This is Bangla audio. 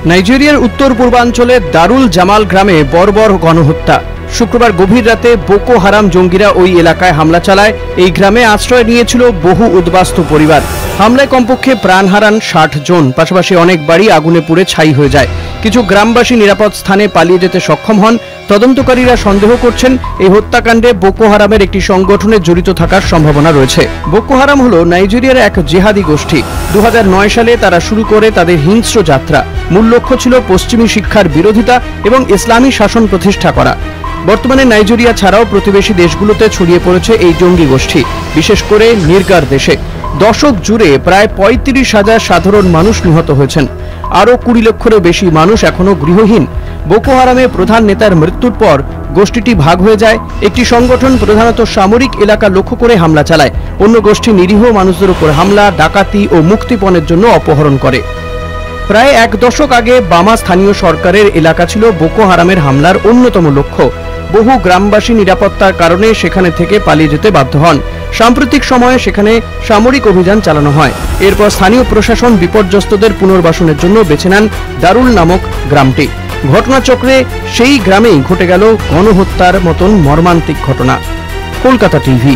নাইজেরিয়ার উত্তর পূর্বাঞ্চলে দারুল জামাল গ্রামে বর্বর গণহত্যা। শুক্রবার গভীর রাতে বোকো হারাম জঙ্গিরা ওই এলাকায় হামলা চালায়। এই গ্রামে আশ্রয় নিয়েছিল বহু উদ্বাস্তু পরিবার। হামলায় কমপক্ষে প্রাণ হারান ৬০ জন, পাশাপাশি অনেক বাড়ি আগুনে পুড়ে ছাই হয়ে যায়। কিছু গ্রামবাসী নিরাপদ স্থানে পালিয়ে যেতে সক্ষম হন। তদন্তকারীরা সন্দেহ করছেন এই হত্যাকাণ্ডে বোকো হারামের একটি সংগঠনে জড়িত থাকার সম্ভাবনা রয়েছে। বোকো হারাম হল নাইজেরিয়ার এক জেহাদি গোষ্ঠী। ২০০৯ সালে তারা শুরু করে তাদের হিংস্র যাত্রা। মূল লক্ষ্য ছিল পশ্চিমী শিক্ষার বিরোধিতা এবং ইসলামী শাসন প্রতিষ্ঠা করা। বর্তমানে নাইজেরিয়া ছাড়াও প্রতিবেশী দেশগুলোতে ছড়িয়ে পড়েছে এই জঙ্গি গোষ্ঠী, বিশেষ করে নির্গার দেশে। দশক জুড়ে প্রায় ৩৫,০০০ সাধারণ মানুষ নিহত হয়েছেন। আরও ২০ লক্ষেরও বেশি মানুষ এখনো গৃহহীন। বোকো হারামের প্রধান নেতার মৃত্যুর পর গোষ্ঠীটি ভাগ হয়ে যায়। একটি সংগঠন প্রধানত সামরিক এলাকা লক্ষ্য করে হামলা চালায়, অন্য গোষ্ঠী নিরীহ মানুষদের উপর হামলা, ডাকাতি ও মুক্তিপণের জন্য অপহরণ করে। প্রায় এক দশক আগে বামা স্থানীয় সরকারের এলাকা ছিল বোকো হারামের হামলার অন্যতম লক্ষ্য। বহু গ্রামবাসী নিরাপত্তার কারণে সেখানে থেকে পালিয়ে যেতে বাধ্য হন। সাম্প্রতিক সময়ে সেখানে সামরিক অভিযান চালানো হয়। এরপর স্থানীয় প্রশাসন বিপর্যস্তদের পুনর্বাসনের জন্য বেছে নেন দারুল নামক গ্রামটি। ঘটনাচক্রে সেই গ্রামেই ঘটে গেল গণহত্যার মতন মর্মান্তিক ঘটনা। কলকাতা টিভি।